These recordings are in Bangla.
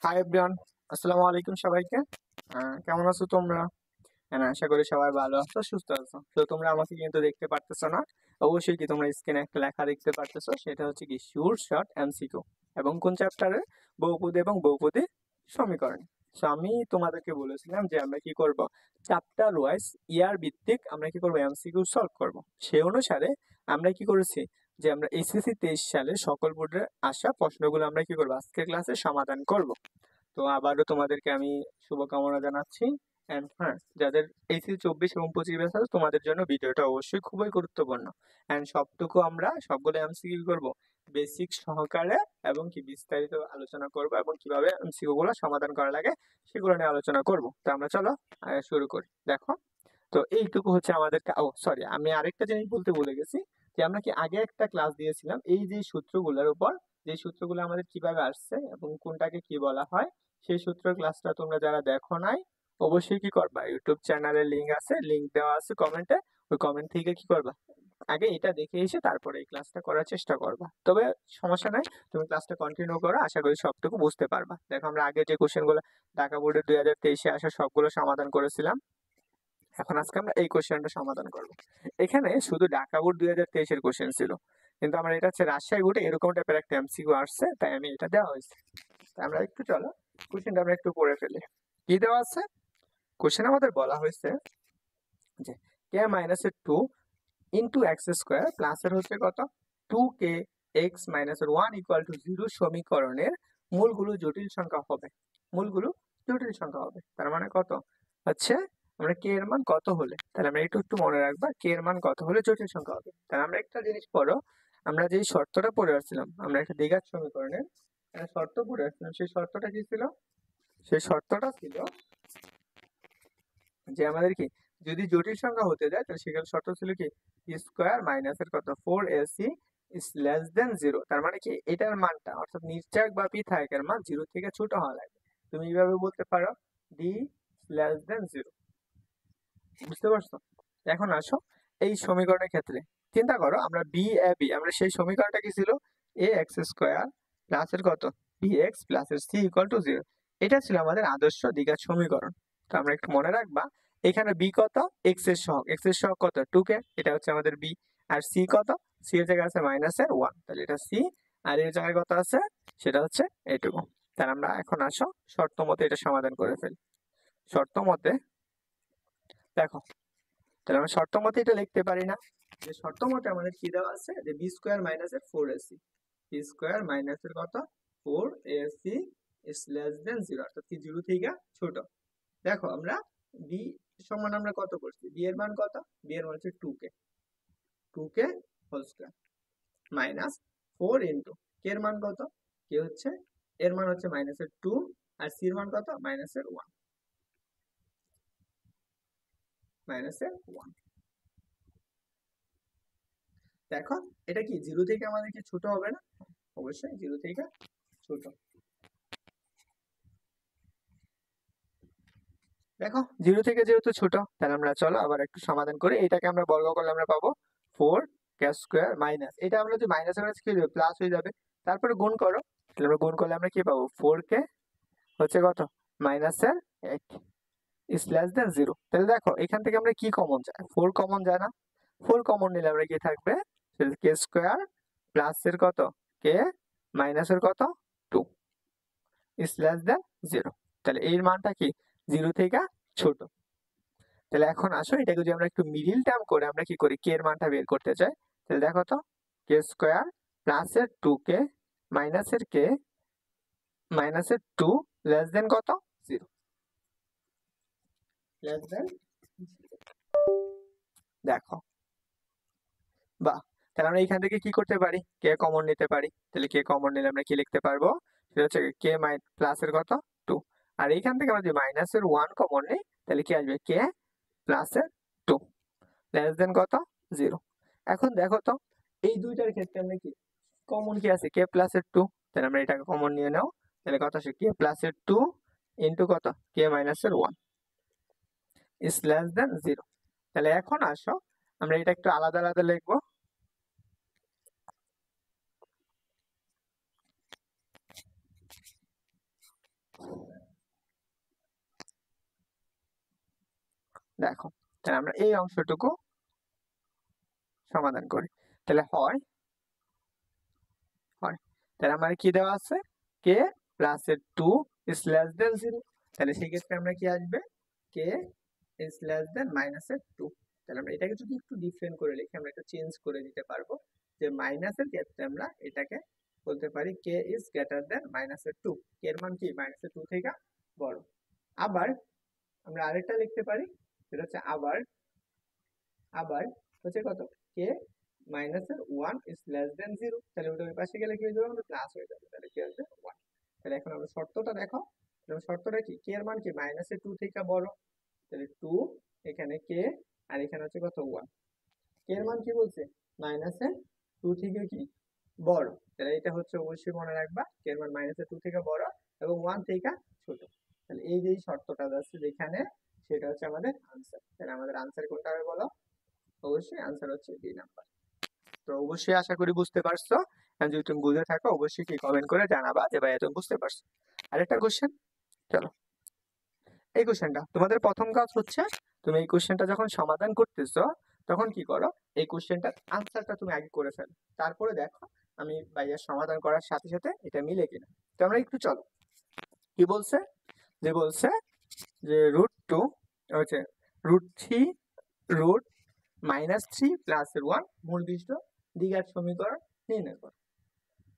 হাই এভরিওয়ান, আসসালামু আলাইকুম সবাইকে। কেমন আছো তোমরা? হ্যাঁ, আশা করি সবাই ভালো আছো, সুস্থ আছো। তো তোমরা আমাকে কিন্তু দেখতে পারতেছো না। অবশ্যই কি তোমরা স্ক্রিনে একটা লেখা দেখতে পারতেছো, সেটা হচ্ছে কি শিওর শর্ট এমসিকিউ। এবং কোন চ্যাপ্টারে? বহুপদী এবং বহুপদী সমীকরণ। সো আমি তোমাদেরকে বলেছিলাম যে আমরা কি করব, চ্যাপ্টার ওয়াইজ ইয়ার ভিত্তিক আমরা কি করব, এমসিকিউ সলভ করব। সেই অনুসারে আমরা কি করেছি, যে আমরা এসএসসি 23 সালে সকল বোর্ডে আসা প্রশ্নগুলো আমরা কি করব, আজকের ক্লাসে সমাধান করব। তো আবারও তোমাদেরকে আমি শুভকামনা জানাচ্ছি। এন্ড হ্যাঁ, যাদের এইচএসসি 24 এবং 25 ব্যাচ আছে, তোমাদের জন্য ভিডিওটা অবশ্যই খুবই গুরুত্বপূর্ণ। এন্ড সবটুকু আমরা সবগুলো এমসিকিউ করব বেসিক সহকারে, এবং কি বিস্তারিত আলোচনা করব, এবং কিভাবে এমসিকিউ গুলো সমাধান করা লাগে সেগুলো নিয়ে আলোচনা করব। তো আমরা চলো শুরু করি। দেখো, তো এইটুকু হচ্ছে আমাদের ও সরি, আমি আরেকটা জিনিস বলতে ভুলে গেছি, যে আমরা কি আগে একটা ক্লাস দিয়েছিলাম এই যে সূত্রগুলোর উপর, যে সূত্রগুলো আমাদের কিভাবে আসছে এবং কোনটাকে কি বলা হয়, সেই সূত্র ক্লাসটা তোমরা যারা দেখো নাই, অবশ্যই কি করবা, ইউটিউব চ্যানেলের লিংক আছে, লিংক দেওয়া আছে কমেন্টে। ওই কমেন্ট থেকে কি করবা, আগে এটা দেখে এসে তারপরে এই ক্লাসটা করার চেষ্টা করবা। তবে সমস্যা নাই, তুমি ক্লাসটা কন্টিনিউ করো, আশা করি সবটুকু বুঝতে পারবা। দেখো, আমরা আগে যে কোশ্চেনগুলো ঢাকা বোর্ডের 2023-এ আসা সবগুলো সমাধান করেছিলাম। এখন আজকে আমরা এই কোশ্চেনটা সমাধান করব। এখানে শুধু ঢাকা বোর্ড 2023-এর কোশ্চেন ছিল, কিন্তু আমার এটা হচ্ছে রাজশাহী বোর্ডে এরকম টাইপের একটা এমসিকিউ আসছে, তাই আমি এটা দেওয়া হয়েছে। তাই আমরা একটু চলো কোশ্চেনটা আমরা একটু পড়ে ফেলি। কি দেওয়া আছে? কোশ্চেন আমাদের বলা হয়েছে যে কে মাইনাসের 2 ইন্টু এক্স স্কোয়ার প্লাসের হচ্ছে কত 2k এক্স মাইনাসের 1 ইকুয়াল টু 0 সমীকরণের মূলগুলো জটিল সংখ্যা হবে। মূলগুলো জটিল সংখ্যা হবে, তার মানে কত হচ্ছে, আমরা কে এর মান কত হলে, তাহলে আমরা একটু একটু মনে রাখবা, কে এর মান কত হলে জটিল সংখ্যা হবে। তাহলে আমরা একটা জিনিস পড়ো, আমরা যেই শর্তটা পড়ে আসছিলাম, আমরা একটা দ্বিঘাত সমীকরণের একটা শর্ত পড়ে আসছিলাম, সেই শর্তটা কি ছিল? সেই শর্তটা ছিল যে আমাদের কি, যদি জটিল সংখ্যা হতে যায় তাহলে সেখানে শর্ত ছিল কি, স্কোয়ার মাইনাসের কত 4ac ইজ লেস দেন 0। তার মানে কি, এটার মানটা অর্থাৎ নির্চাক বা পৃথায়কের মান 0 থেকে ছোট হওয়া লাগে। তুমি এইভাবে বলতে পারো ডি লেস দেন 0। বুঝতে পারছো? এখন আসো এই সমীকরণের ক্ষেত্রে চিন্তা করো, আমরা বি এ বি, আমরা সেই সমীকরণটা কি ছিল, এ এক্স স্কোয়ার প্লাসের কত বি এক্স প্লাসের সি ইকুয়াল টু 0। এটা ছিল আমাদের আদর্শ দ্বিঘাত সমীকরণ। তো আমরা একটু মনে রাখবা, এখানে বি কত, এক্স এর সহগ, এক্স এর সহগ কত 2k, এটা হচ্ছে আমাদের বি। আর সি কত, সি এর জায়গায় আছে মাইনাসের 1, তাহলে এটা সি। আর এর জায়গায় কত আছে, সেটা হচ্ছে এইটুকু। তাহলে আমরা এখন আসো শর্ত মতে এটা সমাধান করে ফেলি। শর্ত মতে দেখো, তাহলে আমরা শর্ত মতে এটা লিখতে পারি না, যে শর্ত মতে আমাদের কি দেওয়া আছে, যে বি স্কোয়ার মাইনাসের 4ac, বি স্কোয়ার মাইনাসের কত 4ac ইজ লেস দেন 0, অর্থাৎ কি 0 থেকে ছোট। দেখো, আমরা বি সমান আমরা কত করছি, বি এর মান কত, বি এর মান হচ্ছে 2k whole square minus 4 into k এর মান কত, কে হচ্ছে এর মান হচ্ছে মাইনাসের 2, আর সি এর মান কত মাইনাসের 1, মাইনাসের 1। দেখো, এটা কি 0 থেকে আমাদের কি ছোট হবে না? অবশ্যই 0 থেকে ছোট। দেখো, 0 থেকে যেহেতু ছোট, তাহলে আমরা চলো আবার একটু সমাধান করি। এটাকে আমরা বর্গ করলে আমরা পাবো 4k স্কোয়ার মাইনাস, এটা আমরা যদি মাইনাস মাইনাস কি হবে, প্লাস হয়ে যাবে। তারপরে গুণ করো, তাহলে আমরা গুণ করলে আমরা কি পাবো, 4k হচ্ছে কত মাইনাসের 8 ইজ লেস দেন 0। তাহলে দেখো, এখান থেকে আমরা কি কমন যায়, 4 কমন যায় না? 4 কমন নিলে আমরা কি থাকবে, সেটা কে স্কোয়ার প্লাসের কত কে মাইনাসের কত 2 ইজ লেস দেন 0। তাহলে এর মানটা কি 0 থেকে ছোট। তাহলে এখন আসো এটাকে যদি আমরা একটু মিডিল টার্ম করে আমরা কি করি, কে এর মানটা বের করতে চাই, তাহলে দেখো তো, কে স্কোয়ার প্লাসের 2k মাইনাসের কে মাইনাসের 2 লেস দেন কত 0, লেস দেন। দেখো, বাহ, তাহলে আমরা এখান থেকে কি করতে পারি, কে কমন নিতে পারি। তাহলে কে কমন নিলে আমরা কি লিখতে পারবো, সেটা হচ্ছে কে প্লাসের কত 2, আর এইখান থেকে আমরা যদি মাইনাসের 1 কমন নিই, তাহলে কি আসবে, কে প্লাসের 2 লেস দেন কত 0। এখন দেখো তো, এই দুইটার ক্ষেত্রে আমরা কি কমন কি আছে, কে প্লাসের 2, তাহলে আমরা এটাকে কমন নিয়ে নাও। তাহলে কত আসে, কে প্লাসের 2 ইন্টু কত কে মাইনাসের 1 ইজ লেস দেন 0। তাহলে এখন আসো আমরা এটা একটু আলাদা আলাদা লিখবো। দেখো, তাহলে আমরা এই অংশটুকু সমাধান করি। তাহলে হয় হয় তাহলে আমার কি দেওয়া আছে, কে প্লাস এর 2 ইজ লেস দেন 0। তাহলে সেই ক্ষেত্রে আমরা কি আসবে, কে ইজ লেস দেন মাইনাসের 2। তাহলে আমরা এটাকে যদি একটু ডিফারেন্ট করে লিখি, আমরা একটু চেঞ্জ করে দিতে পারবো, যে মাইনাসের ক্ষেত্রে আমরা এটাকে বলতে পারি কে ইজ গ্রেটার দেন মাইনাসের 2। কে এর মান কি মাইনাসের 2 থেকে বড়। আবার আমরা আরেকটা লিখতে পারি, সেটা হচ্ছে আবার আবার হচ্ছে কত, কে মাইনাসের 1 ইজ লেস দেন 0। তাহলে ওটা ওই পাশে গেলে কি হয়ে যাবে, আমাদের প্লাস হয়ে যাবে। তাহলে কি আসবে 1। তাহলে এখন আমরা শর্তটা দেখো, শর্তটা কি, কে এর মান কি মাইনাসের 2 থেকে বড়। তাহলে 2 এখানে কে, আর এখানে হচ্ছে কত 1। কে এর মান কি বলছে, মাইনাসের 2 থেকে কি বড়। তাহলে এটা হচ্ছে অবশ্যই মনে রাখবা, কে এর মান মাইনাসের 2 থেকে বড় এবং 1 থেকে ছোট। তাহলে এই যে শর্তটা আছে যেখানে, সেটা হচ্ছে আমাদের আনসার। তাহলে আমাদের আনসার কোনটা হবে বলো, অবশ্যই আনসার হচ্ছে ডি নাম্বার। তো অবশ্যই আশা করি বুঝতে পারছো। যদি তুমি বুঝে থাকো অবশ্যই কি কমেন্ট করে জানাবা যে ভাইয়া তুমি বুঝতে পারছো। আরেকটা কোশ্চেন, চলো এই কোশ্চেনটা তোমাদের প্রথম কাজ হচ্ছে, তুমি এই কোশ্চেনটা যখন সমাধান করতেছো তখন কি করো, এই কোশ্চেনটার আনসারটা তুমি আগে করে ফেলো, তারপরে দেখো আমি ভাইয়ার সমাধান করার সাথে সাথে এটা মিলে কিনা। তো আমরা একটু চলো, কি বলছে, যে বলছে যে √2 হচ্ছে √3 রুট -3 প্লাস এর 1 মূল বিশিষ্ট দ্বিঘাত সমীকরণ নির্ণয় করো।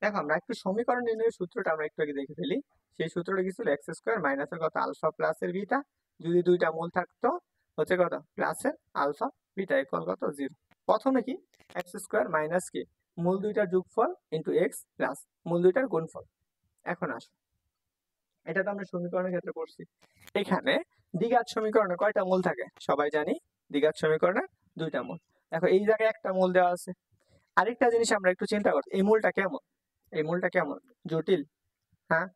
দেখো আমরা একটু সমীকরণ নির্ণয়ের সূত্রটা আমরা একটু আগে দেখে ফেলি। সেই সূত্রটা কি ছিল, এক্স স্কোয়ার মাইনাসের কত আলফা প্লাসের বিটা, যদি দুইটা মূল থাকতো হচ্ছে কত প্লাসের আলফা বিটা ইকুয়াল কত 0। প্রথমে কি এক্স স্কোয়ার মাইনাস কি মূল দুইটার যোগফল ইন্টু এক্স প্লাস মূল দুইটার গুণফল। এখন আসো, এটা তো আমরা সমীকরণের ক্ষেত্রে পড়ছি। এখানে দ্বিঘাত সমীকরণে কয়টা মূল থাকে সবাই জানি, দ্বিঘাত সমীকরণে দুইটা মূল। দেখো এই জায়গায় একটা মূল দেওয়া আছে। আরেকটা জিনিস আমরা একটু চিন্তা করছি, এই মূলটা কেমন, এই মূলটা কেমন জটিল। হ্যাঁ,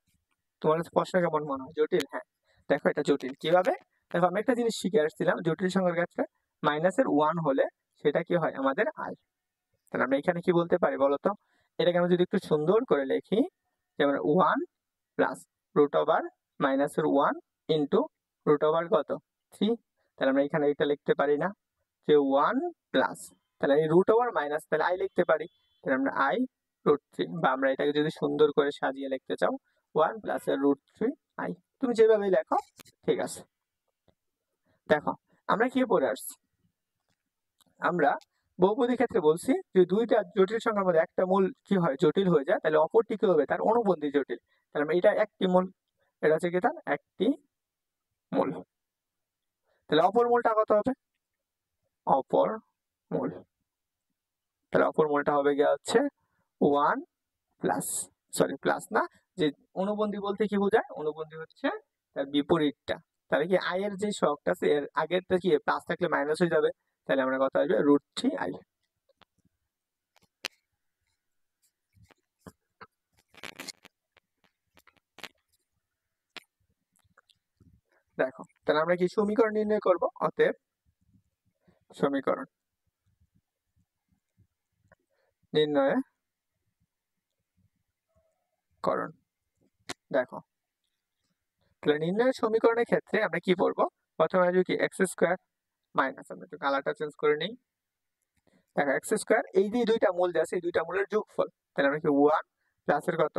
তোমার প্রশ্ন কেমন মনে হয়, জটিল। হ্যাঁ দেখো এটা জটিল কিভাবে, দেখো আমরা একটা জিনিস শিখে আসছিলাম জটিল সংখ্যার ক্ষেত্রে মাইনাসের 1 হলে সেটা কি হয় আমাদের আই। তাহলে আমরা এখানে কি বলতে পারি বলতো, এটাকে আমরা যদি একটু সুন্দর করে লিখি, যেমন 1 প্লাস রুট ওভার মাইনাসের 1 ইন্টু রুট ওভার কত 3। তাহলে আমরা এখানে এটা লিখতে পারি না, যে 1 প্লাস, তাহলে এই রুট ওভার মাইনাস তাহলে আই লিখতে পারি, তাহলে আমরা আই √3, বা আমরা এটাকে যদি সুন্দর করে সাজিয়ে লিখতে চাও 1 প্লাস √3 আই, তুমি যেভাবেই লেখো ঠিক আছে। দেখো আমরা কি পড়ে আসছি, আমরা বহুপদীর ক্ষেত্রে বলছি যে দুইটা জটিল সংখ্যার মধ্যে একটা মূল কি হয় জটিল হয়ে যায়, তাহলে অপরটি কি হবে তার অনুবন্ধী জটিল। তাহলে আমরা এটা একটি মূল, এটা হচ্ছে কি তার একটি মূল। তাহলে অপর মূলটা কত হবে, অপর মূল, তাহলে অপর মূলটা হবে গিয়ে হচ্ছে 1 প্লাস, সরি প্লাস না, যে অনুবন্ধী বলতে কি বোঝায়, অনুবন্ধী হচ্ছে তার বিপরীতটা। তাহলে কি আই এর যে শখটা আছে এর আগেরটা কি প্লাস থাকলে মাইনাস হয়ে যাবে, তাহলে আমরা কথা আসবে √3 আই। দেখো তাহলে আমরা কি সমীকরণ নির্ণয় করব, অতএব সমীকরণ নির্ণয় করণ। দেখো তাহলে নির্ণয় সমীকরণের ক্ষেত্রে আমরা কি করব, প্রথমে আসবে কি এক্স স্কোয়ার মাইনাস, আমরা একটু কালারটা চেঞ্জ করে নিই। দেখো এক্স স্কোয়ার এই যে দুইটা মূল যে আছে এই দুইটা মূলের যোগফল, তাহলে আমরা কি 1 প্লাসের কত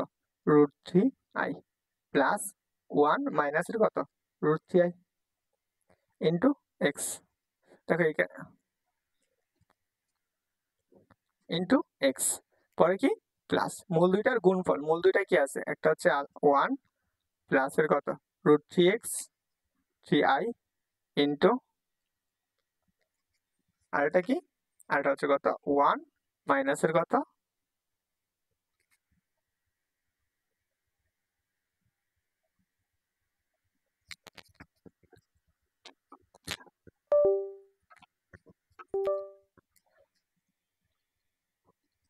√3 আই প্লাস 1 মাইনাসের কত √3 আই ইন্টু এক্স। দেখো এখানে ইন্টু এক্স, পরে কি প্লাস মূল দুইটার গুণফল, মূল দুইটা কি আছে একটা হচ্ছে 1 প্লাসের কত √3x 3i ইন্টু আর এটা কি, আর এটা হচ্ছে কত 1 মাইনাসের কত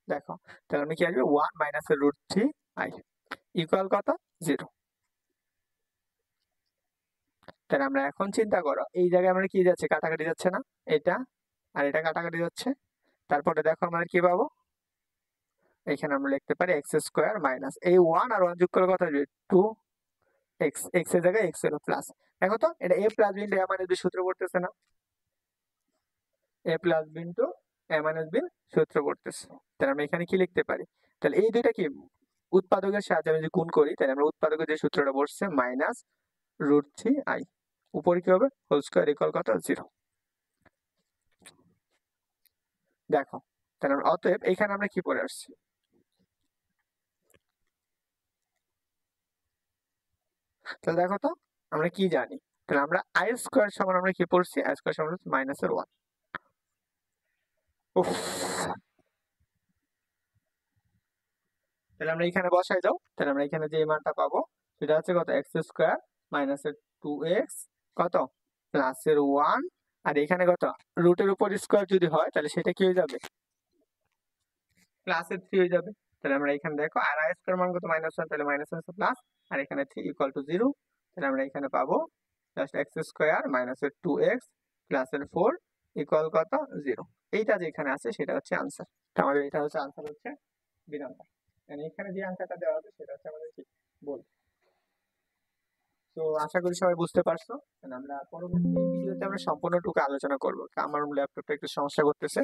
দেখো, তাহলে আমরা কি আসবে 1 মাইনাসের √3i ইকুয়াল কত 0। তাহলে আমরা এখন চিন্তা করো এই জায়গায় আমরা কি যাচ্ছে কাটাকাটি যাচ্ছে না, এটা আর এটা কাটাকাটি যাচ্ছে, তারপরে দেখো আমরা কি পাবো, এখানে আমরা লিখতে পারি এক্স স্কোয়ার মাইনাস এই 1 আর 1 যোগ করে কত আসবে 2 এক্স, এক্স এর জায়গায় এক্স হলো প্লাস। দেখো তো এটা এ প্লাস বি ইন্টু এ মাইনাস বি সূত্র পড়তেছে না, এ প্লাস বি ইন্টু এ মাইনাস বি সূত্র পড়তেছে। তাহলে আমরা এখানে কি লিখতে পারি? তাহলে এই দুইটা কি উৎপাদকের সাহায্যে আমি যদি গুণ করি, তাহলে আমরা উৎপাদকের যে সূত্রটা বসছে মাইনাস √3i, উপরে কি হবে হোল স্কয়ার ইকুয়াল কত 0। দেখো, তাহলে অতএব এখানে আমরা কি পড়ে আসছি? তাহলে দেখো তো আমরা কি জানি, তাহলে আমরা আই স্কয়ার সমান আমরা কি পড়ছি? আই স্কয়ার সমান -1। উফ, তাহলে আমরা এখানে বসাই দাও। তাহলে আমরা এখানে যে মানটা পাবো সেটা হচ্ছে কত? এক্স স্কয়ার মাইনাস এর 2x কত প্লাস এর 1, আর এখানে কত রুটের উপর স্কয়ার যদি হয় তাহলে সেটা কি হয়ে যাবে? প্লাস এর 3 হয়ে যাবে। তাহলে আমরা এখানে দেখো আর আই স্কয়ার মান কত -1, তাহলে -1 প্লাস, আর এখানে 3 ইকুয়াল টু 0। তাহলে আমরা এখানে পাবো জাস্ট এক্স স্কয়ার মাইনাস এর 2x প্লাস এর 4 ইকুয়াল কত 0। এইটা যেখানে আছে সেটা হচ্ছে আনসার। আমাদের এটা হচ্ছে আনসার, হচ্ছে বি নাম্বার। মানে এখানে যে আনসারটা দেওয়া আছে সেটা হচ্ছে আমাদের কি বল। তো আশা করি সবাই বুঝতে পারছো। আমরা পরবর্তী ভিডিওতে আমরা সম্পূর্ণটুকু আলোচনা করবো। আমার ল্যাপটপটা একটু সমস্যা করতেছে।